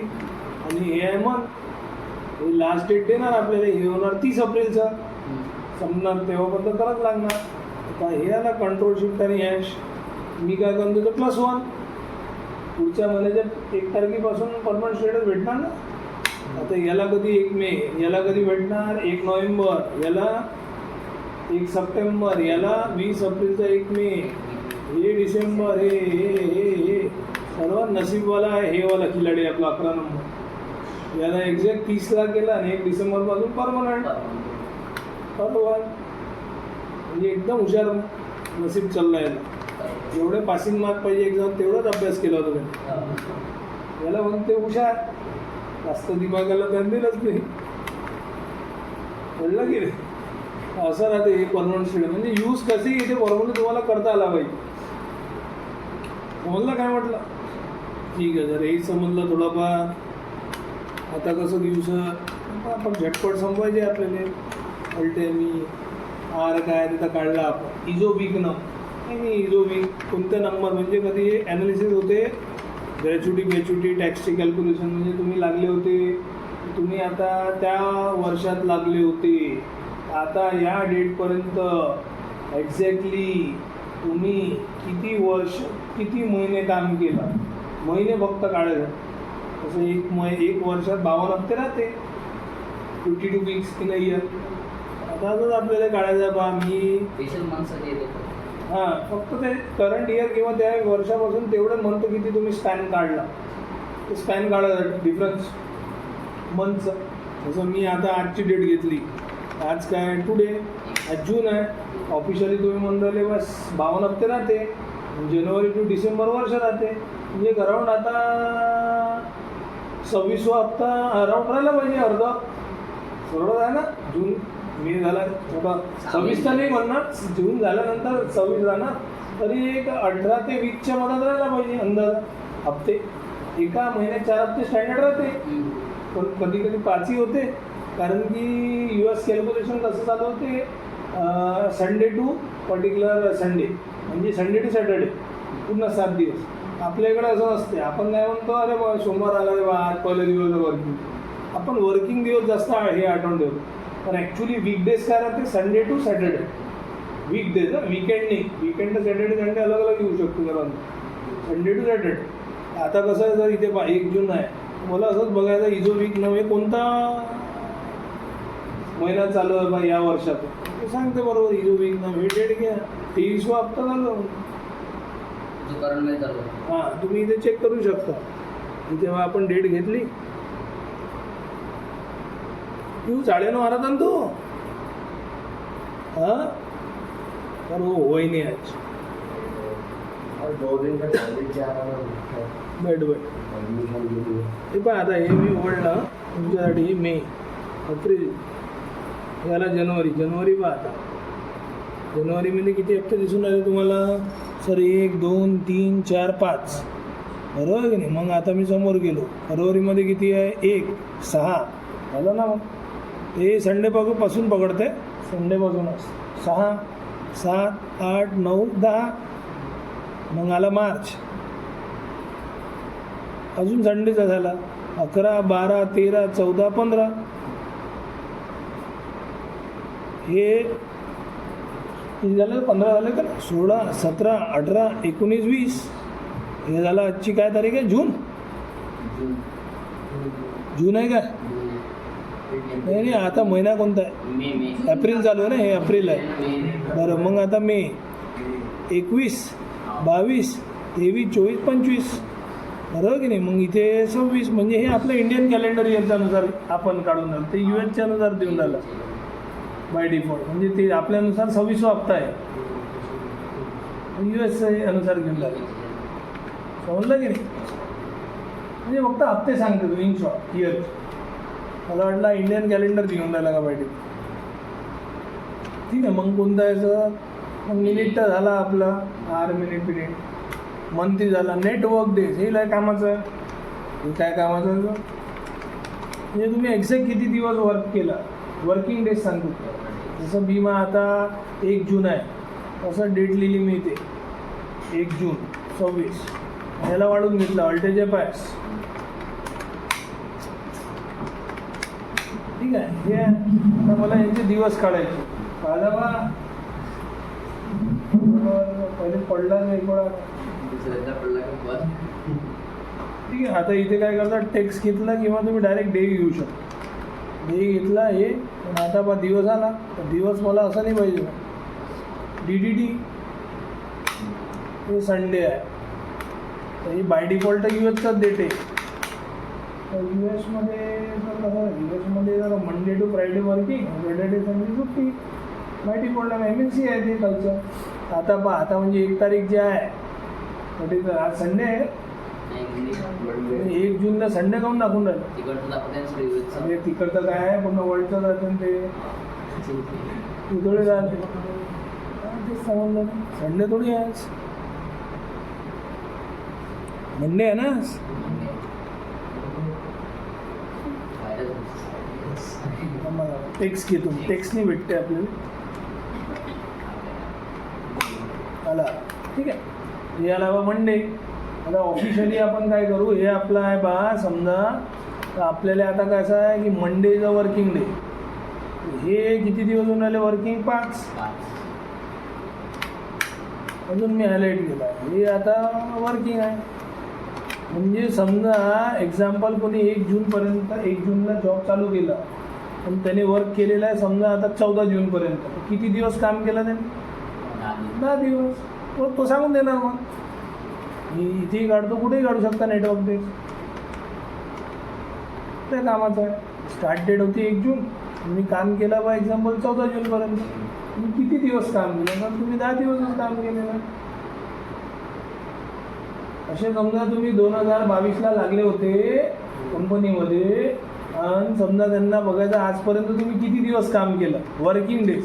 आणि हे आहे मंथ, लास्ट डेट देणार आपल्याला, हे होणार 30 एप्रिलचा समजणार, तेव्हापर्यंत करावंच लागणार. आता हे आला कंट्रोल शिफ्ट आणि हॅश. मी काय करतो तर +1 पुढच्या महिन्याच्या 1 तारखेपासून परमनंट स्टेटस भेटणार ना. आता याला कधी 1 मे, याला कधी भेटणार 1 नोव्हेंबर, याला 1 सप्टेंबर, याला 20 एप्रिलचा 1 मे, हे डिसेंबर, हे सर्वात नसीबवाला आहे हे वाला खिलाडी आपला 11 नंबर. याला एक्झॅक्ट 30ला केला आणि 1 डिसेंबरपासून परमनंट. बरोबर, म्हणजे एकदम हुशार नसीब चाललं याला. जेवढे पासिंग मार्क पाहिजे एक्झाम तेवढाच अभ्यास केला होता त्याने. याला म्हणते हुशार, जास्त दिमागाला ध्यान दिलंच नाही. कळलं की नाही? असं राहते हे परमनंट स्टेटस. म्हणजे यूज कसे इथे बरोबर तुम्हाला करता आला पाहिजे. समजलं काय म्हटलं? ठीक आहे, जर हेही समजलं थोडंफार. आता कसं दिवस आपण झटपट संपवायचे आपल्याला. कळते मी आर काय तिथं काढला आपण इजो वीक नाही इजो वीक कोणत्या नंबर म्हणजे कधी ॲनालिसिस होते ग्रॅच्युटी टॅक्सची कॅल्क्युलेशन. म्हणजे तुम्ही लागले होते, तुम्ही आता त्या वर्षात लागले होते, आता या डेटपर्यंत एक्झॅक्टली तुम्ही किती वर्ष किती महिने काम केलं, महिने फक्त काढायचं. तसं एक वर्षात 52 हप्ते राहते, 52 वीक्स इन अ इयर. आता असंच आपल्याला काढायचं बा. मी हां फक्त ते करंट इयर किंवा त्या वर्षापासून तेवढं मंथ किती तुम्ही स्पॅन काढला ते स्पॅन काढायचं डिफरन्स मंथचं. जसं मी आता आजची डेट घेतली, आज काय टुडे, आज जून आहे. ऑफिशियली तुम्ही म्हणले बस 52 हप्ते राहते, जानेवारी टू डिसेंबर वर्ष राहते. म्हणजे अराऊंड आता 26वा हप्ता अराऊंड राहिला पाहिजे अर्धा. बरोबर आहे ना? जून मे झाला, 26 नाही म्हणणार, जून झाल्यानंतर 26 राहणार, तरी एक 18 ते 20च्या मधात राहायला पाहिजे अंदाज हप्ते. एका महिन्यात 4 हप्ते स्टँडर्ड राहते, पण कधी कधी 5ही होते. कारण की US कॅल्क्युलेशन कसं चालू होते, संडे टू पर्टिक्युलर संडे, म्हणजे संडे टू सॅटर्डे पूर्ण 7 दिवस. आपल्याकडे असं नसते. आपण काय म्हणतो, अरे बा सोमवार आला रे बा आज पहिला दिवस वर्किंग. आपण वर्किंग दिवस जास्त हे आठवण ठेवतो, पण ॲक्च्युली वीकडेज काय राहते, Sunday to Saturday. Weekdays weekend नाही, वीकेंड तर सॅटर्डे संडे अलग अलग येऊ शकतो जरा, संडे टू सॅटर्डे. आता कसं आहे, जर इथे 1 जून आहे, मला असंच बघायचं इजो वीक नव्हे कोणता महिना चालू आहे बा या वर्षात, ते सांगते बरोबर. इजो वीक नव्हे डेट घ्या, 23वा हप्ता झालं हां, तुम्ही इथे चेक करू शकता. जेव्हा आपण डेट घेतली तू 9:30 आला ना तू, हां तर वो होई नाही आज. बैठ हे पण आता हे मी उघडलं तुमच्यासाठी. मे, एप्रिल, याला जानेवारी पहा. आता जानेवारीमध्ये किती हप्ते दिसून राहिले तुम्हाला? सर 1 2 3 4 5, बरोबर की नाही? मग आता मी समोर गेलो, फरवरीमध्ये किती आहे? 1 6 झालं ना. मग हे संडेपासून पकडते, संडेपासूनच 6 7 8 9 10 मग आला मार्च, अजून संडेचा झाला 11, 12, 13, 14, 15. हे किती झालं? 15 झाले का? 16, 17, 18, 19, 20. हे झालं. आजची काय तारीख आहे? जून. जून आहे का? नाही नाही, आता महिना कोणता आहे? एप्रिल चालू आहे ना, हे एप्रिल आहे. बरं, मग आता मे, 21, 22, 23, 24, 25. बरोबर की नाही? मग इथे 26. म्हणजे हे आपलं इंडियन कॅलेंडर इयरच्यानुसार आपण काढून राहिलं, ते US देऊन राहिलं बाय डिफॉल्ट. म्हणजे ते आपल्यानुसार 26वा हप्ता आहे, US अनुसार घेऊन राहिलं. समजलं की नाही? म्हणजे फक्त हप्ते सांगते तू इन शॉर्ट इयर. मला वाटलं इंडियन कॅलेंडर घेऊन राहिला का बाय डिफॉल्ट. ठीक आहे. मग कोणतं यायचं? मग मिनिट तर झाला आपला, 8 मिनिट पिरियड. मंथली झाला. नेटवर्क डेज, हे लय कामाचं आहे. हे काय कामाचं आहे? म्हणजे तुम्ही एक्झॅक्ट किती दिवस वर्क केला, वर्किंग डेज सांगतो. जसं बीमा आता 1 जून आहे, असं डेट लिहिली मी इथे 1 जून 26. याला वाढून घेतलं अल्टेजे पॅस. ठीक आहे. हे आता मला यांचे दिवस काढायचे. काढा बा, पहिले पडला नाही पडा. ठीक आहे. आता इथे काय करतात, टेक्स्ट घेतला किंवा तुम्ही डायरेक्ट डे घेऊ शकता. डे घेतला हे. पण आता बा दिवस आला, तर दिवस मला असं नाही पाहिजे. DDT हे संडे आहे, तर ही बाय डिफॉल्ट USचाच डेट आहे. तर US जर Monday to Friday working, Saturday Sunday सुट्टी. बाय डिफॉल्ट MNC आहे ते कल्चर. आता म्हणजे 1 तारीख जे आहे, आज संडे आहे. 1 जूनला संडे काऊन दाखवून राहिलं? तिकडचं काय आहे, पूर्ण वर्ल्डचं जातं ते थोडे जाते. तेच समजलं. संडे थोडी आहे, मंडे आहे ना. टेक्स्ट घेतो, टेक्स्टने भेटते आपल्याला. आला. ठीक आहे. हे आला बा मंडे. आता ऑफिशियली आपण काय करू, हे आपलं आहे बा समजा. तर आपल्याला आता कसं आहे की Monday is a working day. हे किती दिवस होऊन राहिले वर्किंग? 5. अजून मी हायलाईट केला, हे आता वर्किंग आहे. म्हणजे समजा एक्झाम्पल कोणी 1 जूनपर्यंत, 1 जूनला जॉब चालू केला, पण त्याने वर्क केलेलं आहे समजा आता 14 जूनपर्यंत. किती दिवस काम केलं त्याने? 10 दिवस. तो सांगून देणार. मग मी इथेही काढतो, कुठेही काढू शकता नेटवर्क डेज. त्या कामाचं आहे. स्टार्ट डेट होती 1 जून, मी काम केलं बा एक्झाम्पल 14 जूनपर्यंत. मी किती दिवस काम केलं? तर तुम्ही 10 दिवसच काम केलेलं आहे. असे समजा तुम्ही 2022ला लागले होते कंपनीमध्ये, आणि समजा त्यांना बघायचं आजपर्यंत तुम्ही किती दिवस काम केलं, वर्किंग डेज.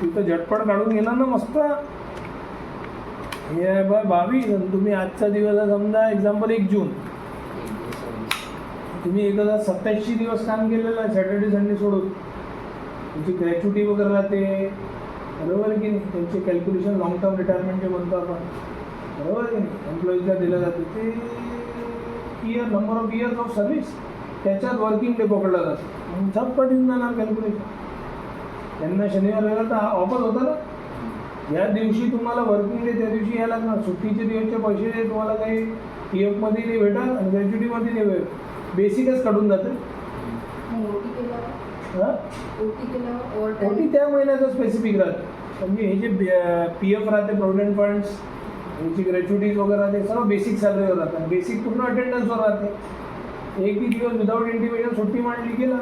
तिथं झटपट काढून घेणार ना मस्त. हे आहे बा 22, आणि तुम्ही आजचा दिवस आहे समजा एक्झाम्पल 1 जून. तुम्ही 1027 दिवस काम केलेलं आहे सॅटर्डे संडे सोडून. तुमची ग्रॅच्युटी वगैरे राहते, बरोबर की नाही? त्यांचे कॅल्क्युलेशन लॉंग टर्म रिटायरमेंटचे म्हणतो आपण, बरोबर की नाही? एम्प्लॉईजला दिलं जाते ते year, number of years of service, त्याच्यात वर्किंग डे पकडला जातो. मग झटपट येऊन जाणार कॅल्क्युलेशन. त्यांना शनिवार रविवार तर ऑफर होता ना, या दिवशी तुम्हाला वर्किंग डे त्या दिवशी यायला लागणार. सुट्टीचे दिवसचे पैसे तुम्हाला काही PF मध्ये नाही भेटत आणि ग्रॅच्युटीमध्ये नाही भेटत. बेसिकच काढून जाते. ओटी त्या महिन्याचं स्पेसिफिक राहते. म्हणजे हे जे PF राहते, प्रोव्हिडंट फंड्स, ह्याची ग्रॅच्युटीज वगैरे राहते, सर्व बेसिक सॅलरीवर राहतात. बेसिक पूर्ण अटेंडन्सवर राहते. एकही दिवस विदाऊट इंटिमेशन सुट्टी मांडली गेला.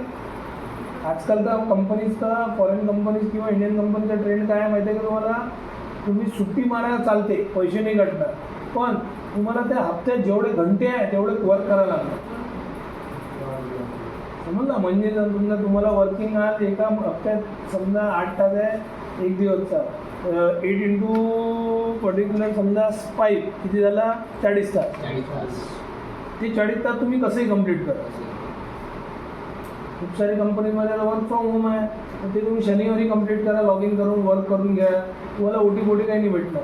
आजकाल तर कंपनीजचा, फॉरेन कंपनीज किंवा इंडियन कंपनीचा ट्रेंड काय आहे माहिती आहे का तुम्हाला? तुम्ही सुट्टी मारायला चालते, पैसे नाही कटणार, पण तुम्हाला त्या हप्त्यात जेवढे घंटे आहे तेवढे वर्क करायला लागणार. समजलं? म्हणजे जर समजा तुम्हाला वर्किंग आज एका हप्त्यात समजा 8 तास आहे, 1 दिवसचा 8 इंटू पर्टिक्युलर समजा 5 किती झाला? 40 तास. ते 40 तास तुम्ही कसंही कंप्लीट करा. खूप सारी कंपनीमध्ये वर्क फ्रॉम होम आहे, तर ते तुम्ही शनिवारी कंप्लीट करा, लॉग इन करून वर्क करून घ्या. तुम्हाला OT काही नाही भेटणार.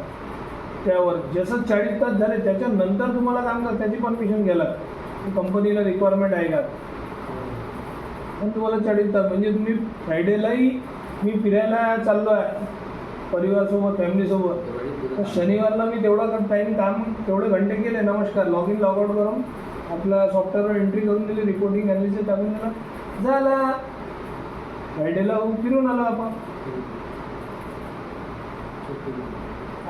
त्यावर जसं 40 तास झाले त्याच्यानंतर तुम्हाला काम कर त्याची परमिशन घ्यायला लागते. कंपनीला रिक्वायरमेंट आहे का पण तुम्हाला 40 तास म्हणजे तुम्ही फ्रायडेलाही मी फिरायला चाललो आहे परिवारासोबत फॅमिलीसोबत तर शनिवारला मी तेवढा टाईम काम तेवढे घंटे केले नमस्कार लॉग इन लॉग आउट करून आपला सॉफ्टवेअरवर एंट्री करून दिली रिपोर्टिंग ॲनालिसिस टाकून दिला झाला फ्रायडेला फिरून आलो आपण.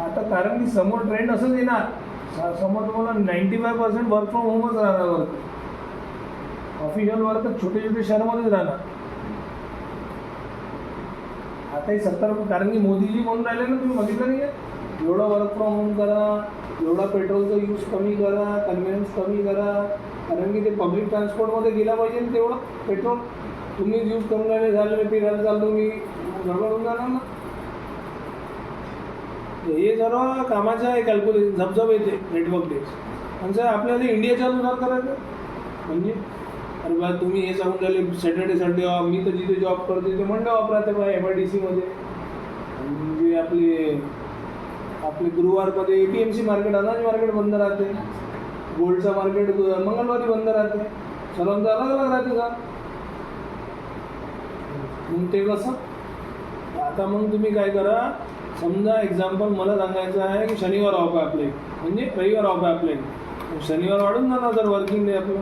आता कारण की समोर ट्रेंड असंच येणार समोर तुम्हाला 95% वर्क फ्रॉम होमच राहणार वर्क ऑफिशियल वर्क तर छोटे छोटे शहरामध्येच राहणार. आता हे 70 कारण की मोदीजी म्हणून राहिले ना तुम्ही बघितलं नाही का एवढं वर्क फ्रॉम होम करा एवढा पेट्रोलचा यूज कमी करा कन्व्हिनियन्स कमी करा कारण की ते पब्लिक ट्रान्सपोर्टमध्ये गेला पाहिजे ना तेवढं पेट्रोल तुम्ही यूज करून राहिले झाले फिरायला चालतो मी गडबड होऊन जाणार ना. हे सर्व कामाचं आहे कॅल्क्युलेशन झपझप येते नेटवर्क डेज आणि सर आपल्याला इंडियाच्या अनुसार करायचं म्हणजे अरे बा तुम्ही हे सांगून राहिले सॅटर्डे संडे ऑफ मी तर जिथे जॉब करते ते मंडे ऑफ राहते बा MIDCमध्ये म्हणजे आपले गुरुवारमध्ये APMC मार्केट अनाज मार्केट बंद राहते गोल्डचं मार्केट मंगळवारी बंद राहते सर्वांचं अलग अलग राहते का मग ते कसं आता मग तुम्ही काय करा समजा एक्झाम्पल मला सांगायचं आहे की शनिवार ऑफ आहे आपले म्हणजे रविवार ऑफ आहे आपले शनिवार वाढून जाणार जर वर्किंग डे आपलं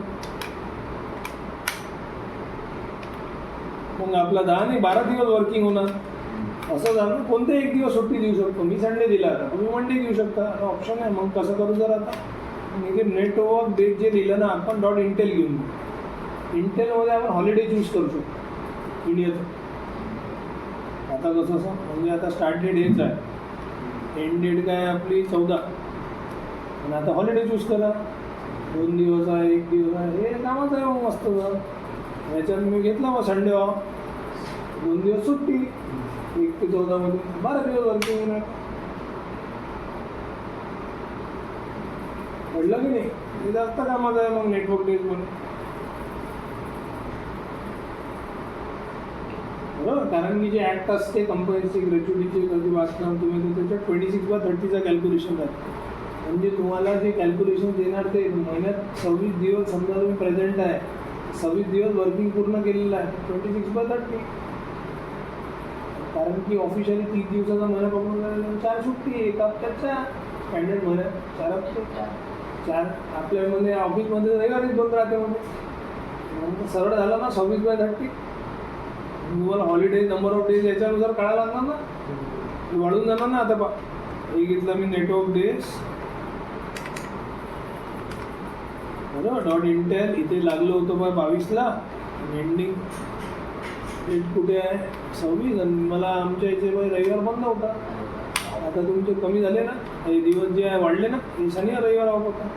मग आपला 10 नाही 12 दिवस वर्किंग होणार असं झालं कोणते एक दिवस सुट्टी देऊ शकतो मी संडे दिला आता तुम्ही मंडे देऊ शकता ऑप्शन आहे. मग कसं करू जर आता इथे नेटवर्क डेट जे दिलं ना आपण .intel घेऊन इंटेलमध्ये आपण हॉलिडे चूज करू शकतो इंडियाचं. आता कसं असं म्हणजे आता स्टार्ट डेट हेच आहे एंड डेट काय आपली 14 आणि आता हॉलिडे चूज करा 2 दिवस आहे 1 दिवस आहे हे कामच आहे मग मस्त याच्यात मी घेतला मग संडे ऑफ 2 दिवस सुट्टी 1 ते 14 मध्ये 12 दिवस वर्किंग होणार कळलं की नाही हे जास्त कामाचं आहे मग नेटवर्क डेजमध्ये बरोबर कारण की जे ॲक्ट असते कंपनीचे ग्रॅच्युटीचे कधी वाचणार तुम्ही तर त्याच्यात 26/30चा कॅल्क्युलेशन राहते म्हणजे तुम्हाला जे कॅल्क्युलेशन देणार ते महिन्यात 26 दिवस समजा तुम्ही प्रेझेंट आहे 26 दिवस वर्किंग पूर्ण केलेलं आहे 26/30 कारण की ऑफिशियली 30 दिवसाचा महिना पकडून 4 सुट्टी एका हप्त्याच्या स्टँडर्ड महिन्यात 4 हप्ते 4 आपल्यामध्ये ऑफिसमध्ये रविवारीच बंद राहते म्हणजे सरळ झाला ना 26/30 तुम्हाला हॉलिडे नंबर ऑफ डेज याच्यानुसार काढायला लागणार ना वाढून जाणार ना. आता हे घेतलं मी नेटवर्क डेज बरोबर .intel इथे लागलं होतं बा 22ला एंडिंग डेट कुठे आहे 26 आणि मला आमच्या इथे रविवार बंद होता. आता तुमचे कमी झाले ना हे दिवस जे आहे वाढले ना हे शनिवार रविवार ऑफ होता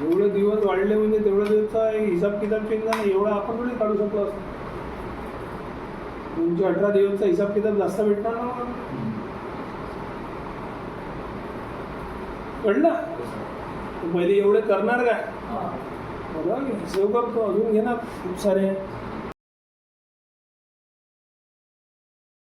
एवढे दिवस वाढले म्हणजे तेवढ्या दिवसचा हिसाब किताब चेंज झाला एवढा आपण थोडी काढू शकलो असं तुमचे 18 दिवसचा हिसाब किताब जास्त भेटणार ना कळलं पहिले एवढे करणार काय बरोबर सेव्ह करतो अजून घेणार खूप सारे